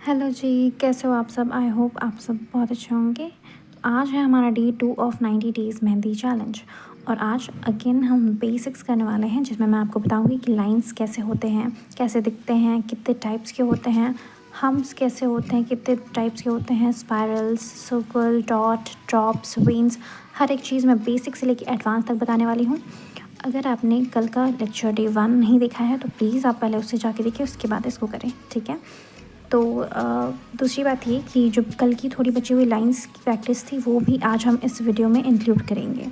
Hello जी, कैसे हो आप सब? आई होप आप सब बहुत अच्छे होंगे। तो आज है हमारा day 2 of 90 days mehndi challenge और आज अगेन हम बेसिक्स करने वाले हैं जिसमें मैं आपको बताऊंगी कि लाइंस कैसे होते हैं, कैसे दिखते हैं, कितने टाइप्स के होते हैं, हम्स कैसे होते हैं, कितने टाइप्स के होते हैं, spirals, circle, dot, drops, veins, हर एक चीज़ मैं बेसिक से लेकर एडवांस तक बताने वाली हूँ। अगर आपने कल का लेक्चर डे 1 नहीं देखा है तो प्लीज़ आप पहले उससे जाके देखिए, उसके बाद इसको करें, ठीक है। तो दूसरी बात ये कि जो कल की थोड़ी बची हुई लाइंस की प्रैक्टिस थी वो भी आज हम इस वीडियो में इंक्लूड करेंगे,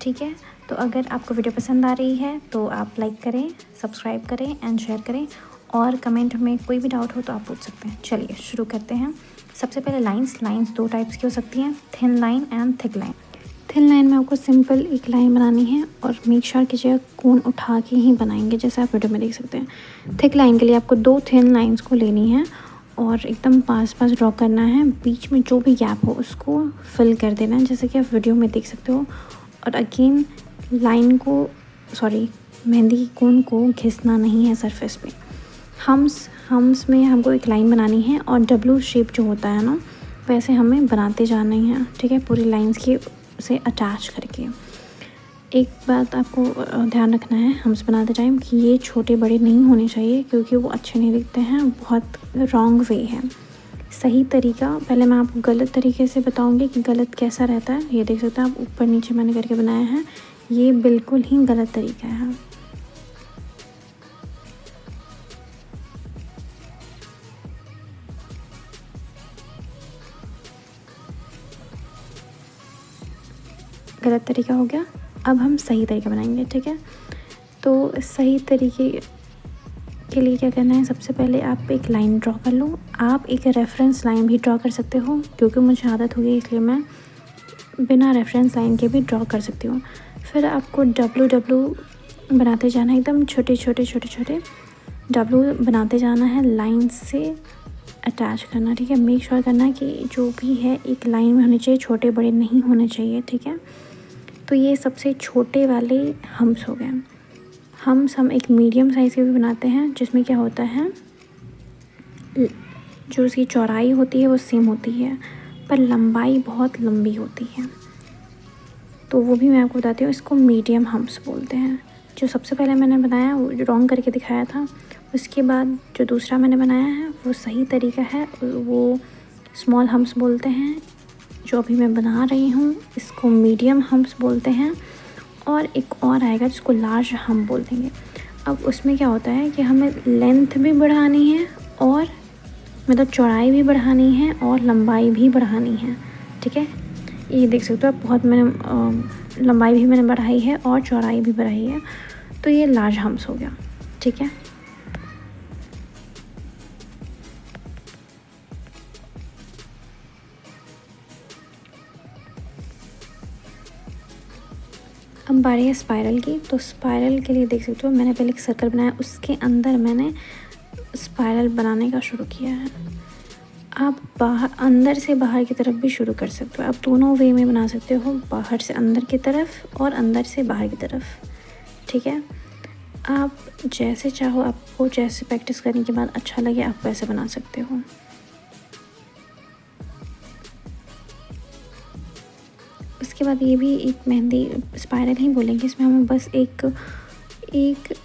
ठीक है। तो अगर आपको वीडियो पसंद आ रही है तो आप लाइक करें, सब्सक्राइब करें एंड शेयर करें और कमेंट में कोई भी डाउट हो तो आप पूछ सकते हैं। चलिए शुरू करते हैं। सबसे पहले लाइंस दो टाइप्स की हो सकती हैं, thin line and thick line. Thin line में आपको सिंपल एक लाइन बनानी है और मेक श्योर कीजिएगा कोन उठा के ही बनाएंगे, जैसे आप वीडियो में देख सकते हैं। थिक लाइन के लिए आपको 2 थिन लाइंस को लेनी है और एकदम पास पास ड्रॉ करना है, बीच में जो भी गैप हो उसको फिल कर देना है, जैसे कि आप वीडियो में देख सकते हो। और अगेन लाइन को मेहंदी की कोन को घिसना नहीं है सरफेस पे। हम्स में हमको एक लाइन बनानी है और डब्लू शेप जो होता है ना, वैसे हमें बनाते जाना ही है, ठीक है, पूरी लाइंस की से अटैच करके। एक बात आपको ध्यान रखना है हम्स बनाते टाइम कि ये छोटे बड़े नहीं होने चाहिए क्योंकि वो अच्छे नहीं दिखते हैं, बहुत रॉन्ग वे है। सही तरीका पहले मैं आपको गलत तरीके से बताऊंगी कि गलत कैसा रहता है। ये देख सकते हैं आप, ऊपर नीचे मैंने करके बनाया है, ये बिल्कुल ही गलत तरीका है। गलत तरीका हो गया, अब हम सही तरीका बनाएंगे, ठीक है। तो सही तरीके के लिए क्या करना है, सबसे पहले आप एक लाइन ड्रॉ कर लो। आप एक रेफरेंस लाइन भी ड्रॉ कर सकते हो, क्योंकि मुझे आदत हो गई इसलिए मैं बिना रेफरेंस लाइन के भी ड्रॉ कर सकती हूँ। फिर आपको डब्लू बनाते जाना है, एकदम छोटे छोटे डब्लू बनाते जाना है, लाइन से अटैच करना, ठीक है। मेक श्योर करना कि जो भी है एक लाइन में होने चाहिए, छोटे बड़े नहीं होने चाहिए, ठीक है। तो ये सबसे छोटे वाले हम्स हो गए। हम एक मीडियम साइज़ के भी बनाते हैं, जिसमें क्या होता है, जो उसकी चौड़ाई होती है वो सेम होती है पर लंबाई बहुत लंबी होती है, तो वो भी मैं आपको बताती हूँ। इसको मीडियम हम्स बोलते हैं। जो सबसे पहले मैंने बनाया वो रॉन्ग करके दिखाया था, उसके बाद जो दूसरा मैंने बनाया है वो सही तरीका है, वो स्मॉल हम्स बोलते हैं। जो अभी मैं बना रही हूँ इसको मीडियम हम्स बोलते हैं और एक और आएगा जिसको लार्ज हम बोल देंगे। अब उसमें क्या होता है कि हमें लेंथ भी बढ़ानी है और मतलब चौड़ाई भी बढ़ानी है और लंबाई भी बढ़ानी है, ठीक है। ये देख सकते हो आप, बहुत मैंने लंबाई भी मैंने बढ़ाई है और चौड़ाई भी बढ़ाई है, तो ये लार्ज हम्स हो गया, ठीक है। अब बारी है स्पाइरल की। तो स्पाइरल के लिए देख सकते हो मैंने पहले एक सर्कल बनाया, उसके अंदर मैंने स्पाइरल बनाने का शुरू किया है। आप बाहर अंदर से बाहर की तरफ भी शुरू कर सकते हो, आप दोनों वे में बना सकते हो, बाहर से अंदर की तरफ और अंदर से बाहर की तरफ, ठीक है। आप जैसे चाहो, आपको जैसे प्रैक्टिस करने के बाद अच्छा लगे आप वैसे बना सकते हो। उसके बाद ये भी एक मेहंदी स्पाइरल ही बोलेंगे, इसमें हमें बस एक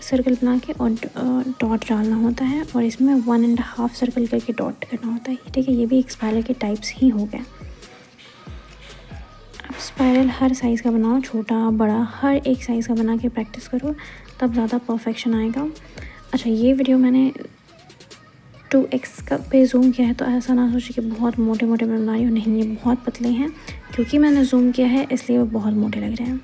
सर्कल बना के और डॉट डालना होता है और इसमें 1.5 सर्कल करके डॉट करना होता है, ठीक है। ये भी एक स्पाइरल के टाइप्स ही हो गए। आप स्पाइरल हर साइज़ का बनाओ, छोटा बड़ा हर एक साइज़ का बना के प्रैक्टिस करो, तब ज़्यादा परफेक्शन आएगा। अच्छा, ये वीडियो मैंने 2x का पे जूम किया है, तो ऐसा ना सोचिए कि बहुत मोटे मोटे मैं बना रही हूँ, नहीं, ये बहुत पतले हैं, क्योंकि मैंने जूम किया है इसलिए वो बहुत मोटे लग रहे हैं।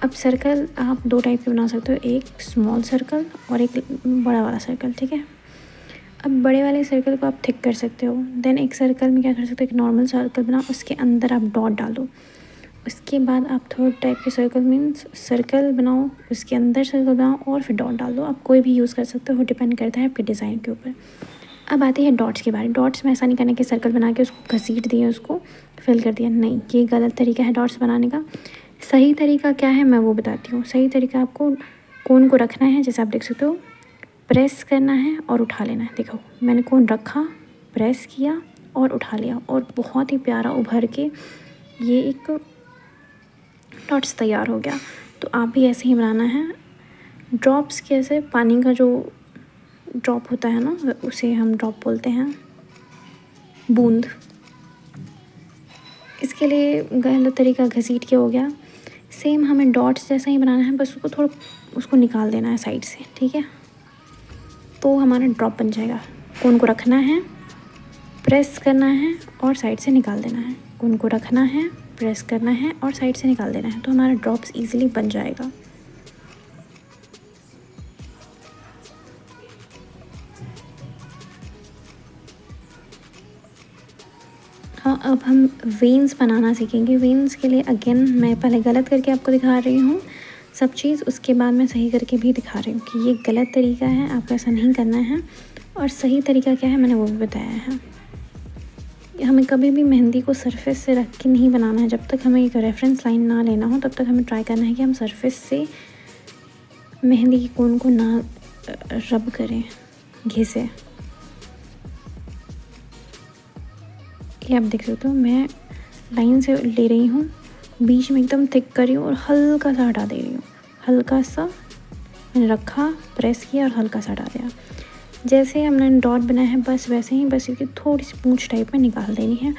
अब सर्कल आप 2 टाइप के बना सकते हो, एक स्मॉल सर्कल और एक बड़ा वाला सर्कल, ठीक है। अब बड़े वाले सर्कल को आप थिक कर सकते हो, देन एक सर्कल में क्या कर सकते हो, एक नॉर्मल सर्कल बनाओ, उसके अंदर आप डॉट डालो। उसके बाद आप थर्ड टाइप के सर्कल मीन्स सर्कल बनाओ, उसके अंदर सर्कल बनाओ और फिर डॉट डाल दो। आप कोई भी यूज़ कर सकते हो, डिपेंड करता है आपके डिज़ाइन के ऊपर। अब आती है डॉट्स के बारे। डॉट्स में ऐसा नहीं करना कि सर्कल बना के उसको घसीट दिया, उसको फिल कर दिया, नहीं, ये गलत तरीका है डॉट्स बनाने का। सही तरीका क्या है मैं वो बताती हूँ। सही तरीका आपको कोन को रखना है, जैसे आप देख सकते हो, प्रेस करना है और उठा लेना है। देखो मैंने कोन रखा, प्रेस किया और उठा लिया और बहुत ही प्यारा उभर के ये एक डॉट्स तैयार हो गया। तो आप भी ऐसे ही बनाना है। ड्रॉप्स कैसे, पानी का जो ड्रॉप होता है ना उसे हम ड्रॉप बोलते हैं, बूंद। इसके लिए गलत तरीका घसीट के हो गया। सेम हमें डॉट्स जैसा ही बनाना है, बस उसको थोड़ा उसको निकाल देना है साइड से, ठीक है। तो हमारा ड्रॉप बन जाएगा। कोन को रखना है, प्रेस करना है और साइड से निकाल देना है। कोन को रखना है, प्रेस करना है और साइड से निकाल देना है, तो हमारा ड्रॉप्स इजीली बन जाएगा। हाँ, अब हम वेन्स बनाना सीखेंगे। वेन्स के लिए अगेन मैं पहले गलत करके आपको दिखा रही हूँ सब चीज़, उसके बाद मैं सही करके भी दिखा रही हूँ कि ये गलत तरीका है, आपको ऐसा नहीं करना है। और सही तरीका क्या है मैंने वो भी बताया है। हमें कभी भी मेहंदी को सरफेस से रख के नहीं बनाना है। जब तक हमें एक रेफरेंस लाइन ना लेना हो तब तक हमें ट्राई करना है कि हम सरफेस से मेहंदी की कोन को ना रब करें, घिसे। ये आप देख सकते हो, मैं लाइन से ले रही हूँ, बीच में एकदम थिक कर रही हूँ और हल्का सा हटा दे रही हूँ। हल्का सा मैंने रखा, प्रेस किया और हल्का सा हटा दिया। जैसे हमने डॉट बनाया है बस वैसे ही, बस इसकी थोड़ी सी पूंछ टाइप में निकाल देनी है।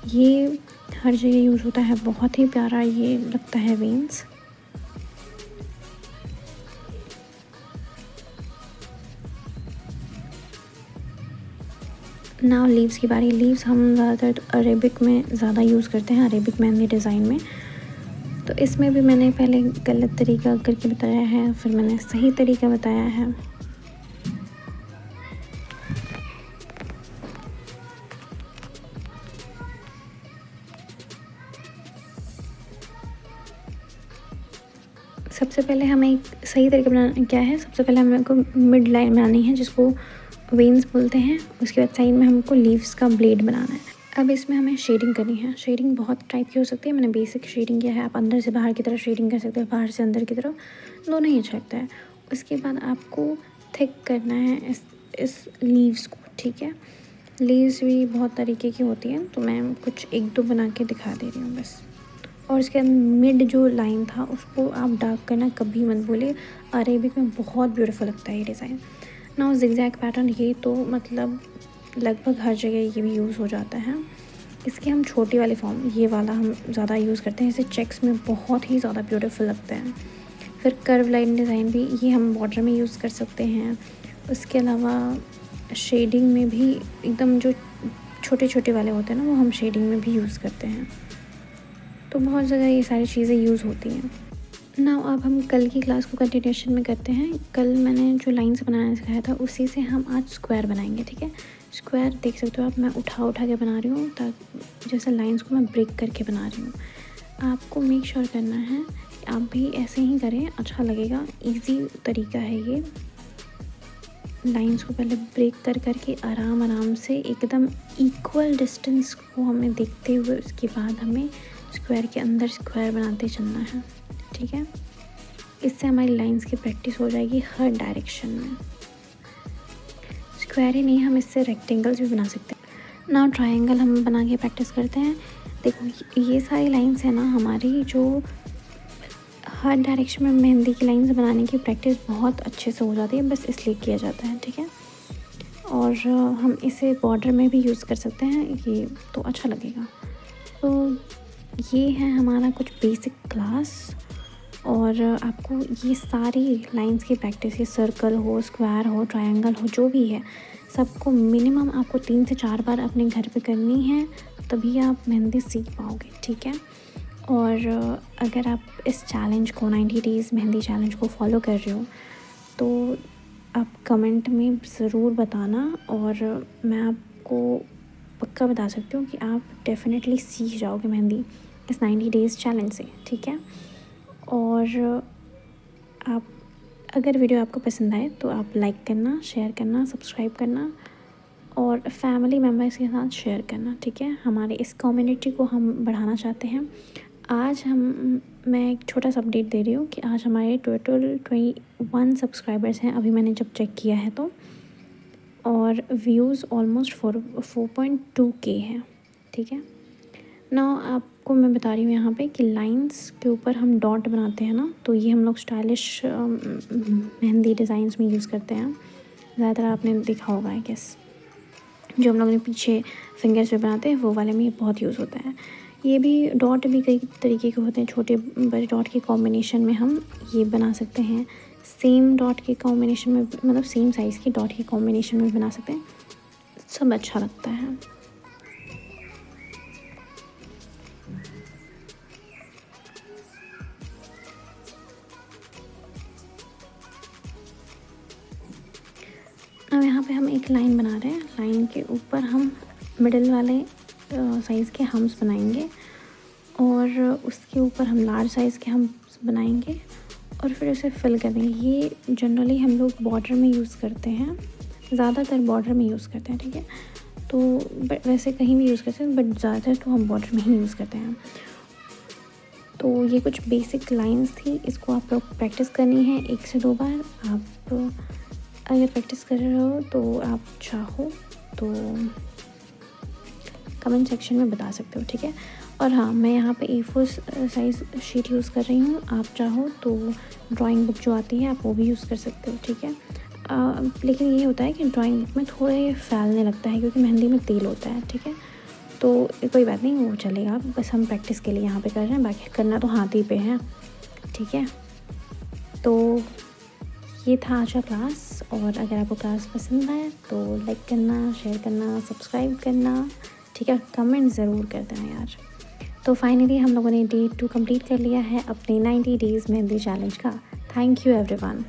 ये हर जगह यूज़ होता है, बहुत ही प्यारा ये लगता है वेन्स। नाउ लीव्स की बारी। लीव्स हम ज़्यादातर अरेबिक में ज़्यादा यूज़ करते हैं, अरेबिक मेहंदी डिज़ाइन में। तो इसमें भी मैंने पहले गलत तरीका करके बताया है, फिर मैंने सही तरीका बताया है। सबसे पहले हमें एक सही तरीका बनाना क्या है, सबसे पहले हमें को मिड लाइन बनानी है जिसको वेन्स बोलते हैं। उसके बाद साइड में हमको लीव्स का ब्लेड बनाना है। अब इसमें हमें शेडिंग करनी है। शेडिंग बहुत टाइप की हो सकती है, मैंने बेसिक शेडिंग किया है। आप अंदर से बाहर की तरफ शेडिंग कर सकते हैं, बाहर से अंदर की तरफ, दोनों ही अच्छा लगता है। उसके बाद आपको थिक करना है इस लीव्स को, ठीक है। लीव्स भी बहुत तरीके की होती हैं, तो मैं कुछ एक दो बना के दिखा दे रही हूँ बस। और इसके मिड जो लाइन था उसको आप डार्क करना कभी मत भूलिए। अरेबिक में बहुत ब्यूटीफुल लगता है ये डिज़ाइन। नाउ ज़िगज़ैग पैटर्न, ये तो मतलब लगभग हर जगह ये भी यूज़ हो जाता है। इसके हम छोटी वाली फॉर्म, ये वाला हम ज़्यादा यूज़ करते हैं। इसे चेक्स में बहुत ही ज़्यादा ब्यूटीफुल लगता है। फिर कर्व लाइन डिज़ाइन भी ये हम बॉर्डर में यूज़ कर सकते हैं। उसके अलावा शेडिंग में भी एकदम जो छोटे छोटे वाले होते हैं ना, वो हम शेडिंग में भी यूज़ करते हैं। तो बहुत जगह ये सारी चीज़ें यूज़ होती हैं। नाउ अब हम कल की क्लास को कंटिन्यूशन में करते हैं। कल मैंने जो लाइन्स बनाना सिखाया था उसी से हम आज स्क्वायर बनाएंगे, ठीक है। स्क्वायर देख सकते हो आप, मैं उठा के बना रही हूँ, ताकि जैसे लाइन्स को मैं ब्रेक करके बना रही हूँ। आपको मेक श्योर करना है कि आप भी ऐसे ही करें, अच्छा लगेगा। ईजी तरीका है ये। लाइन्स को पहले ब्रेक करके आराम से एकदम इक्वल डिस्टेंस को हमें देखते हुए उसके बाद हमें स्क्वायर के अंदर स्क्वायर बनाते चलना है, ठीक है। इससे हमारी लाइंस की प्रैक्टिस हो जाएगी हर डायरेक्शन में। स्क्वायर ही नहीं, हम इससे रेक्टेंगल्स भी बना सकते हैं। नाउ ट्रायंगल हम बना के प्रैक्टिस करते हैं। देखो ये सारी लाइंस है ना हमारी, जो हर डायरेक्शन में मेहंदी की लाइंस बनाने की प्रैक्टिस बहुत अच्छे से हो जाती है, बस इसलिए किया जाता है, ठीक है। और हम इसे बॉर्डर में भी यूज़ कर सकते हैं, ये तो अच्छा लगेगा। तो ये है हमारा कुछ बेसिक क्लास। और आपको ये सारी लाइंस की प्रैक्टिस, ये सर्कल हो, स्क्वायर हो, ट्रायंगल हो, जो भी है, सबको मिनिमम आपको 3 से 4 बार अपने घर पे करनी है, तभी आप मेहंदी सीख पाओगे, ठीक है। और अगर आप इस चैलेंज को 90 डेज़ मेहंदी चैलेंज को फॉलो कर रहे हो तो आप कमेंट में ज़रूर बताना, और मैं आपको पक्का बता सकती हूँ कि आप डेफिनेटली सीख जाओगे मेहंदी इस 90 डेज़ चैलेंज से, ठीक है। और आप अगर वीडियो आपको पसंद आए तो आप लाइक करना, शेयर करना, सब्सक्राइब करना और फैमिली मेम्बर्स के साथ शेयर करना, ठीक है। हमारे इस कम्युनिटी को हम बढ़ाना चाहते हैं। आज मैं एक छोटा सा अपडेट दे रही हूँ कि आज हमारे टोटल 21 सब्सक्राइबर्स हैं, अभी मैंने जब चेक किया है तो। और व्यूज़ ऑलमोस्ट 4.2K हैं, ठीक है ना। आपको मैं बता रही हूँ यहाँ पे कि लाइंस के ऊपर हम डॉट बनाते हैं ना, तो ये हम लोग स्टाइलिश मेहंदी डिज़ाइंस में यूज़ करते हैं। ज़्यादातर आपने देखा होगा आई गेस, जो हम लोग ने पीछे फिंगर्स पे बनाते हैं वो वाले में ये बहुत यूज़ होता है। ये भी डॉट भी कई तरीके के होते हैं, छोटे बड़े डॉट के कॉम्बिनेशन में हम ये बना सकते हैं, सेम डॉट के कॉम्बिनेशन में, मतलब सेम साइज़ के डॉट के कॉम्बिनेशन में बना सकते हैं। सब अच्छा लगता है। अब यहाँ पे हम एक लाइन बना रहे हैं, लाइन के ऊपर हम मिडिल वाले साइज़ के हम्स बनाएंगे और उसके ऊपर हम लार्ज साइज़ के हम्स बनाएंगे और फिर उसे फिल कर देंगे। ये जनरली हम लोग बॉर्डर में यूज़ करते हैं, ज़्यादातर बॉर्डर में यूज़ करते हैं, ठीक है। तो वैसे कहीं भी यूज़ करते हैं बट ज़्यादातर तो हम बॉर्डर में ही यूज़ करते हैं। तो ये कुछ बेसिक लाइंस थी, इसको आप लोग प्रैक्टिस करनी है 1 से 2 बार। आप अगर प्रैक्टिस कर रहे हो तो आप चाहो तो कमेंट सेक्शन में बता सकते हो, ठीक है। और हाँ, मैं यहाँ पे A4 साइज़ शीट यूज़ कर रही हूँ, आप चाहो तो ड्राइंग बुक जो आती है आप वो भी यूज़ कर सकते हो, ठीक है। लेकिन ये होता है कि ड्राइंग बुक में थोड़ा ये फैलने लगता है क्योंकि मेहंदी में तेल होता है, ठीक है। तो कोई बात नहीं, वो चलेगा, बस हम प्रैक्टिस के लिए यहाँ पे कर रहे हैं, बाकी करना तो हाथ ही पे है, ठीक है। तो ये था आज का क्लास, और अगर आपको क्लास पसंद आए तो लाइक करना, शेयर करना, सब्सक्राइब करना, ठीक है। कमेंट ज़रूर कर देना यार। तो फाइनली हम लोगों ने Day 2 कंप्लीट कर लिया है अपने 90 डेज़ मेहंदी चैलेंज का। Thank you everyone.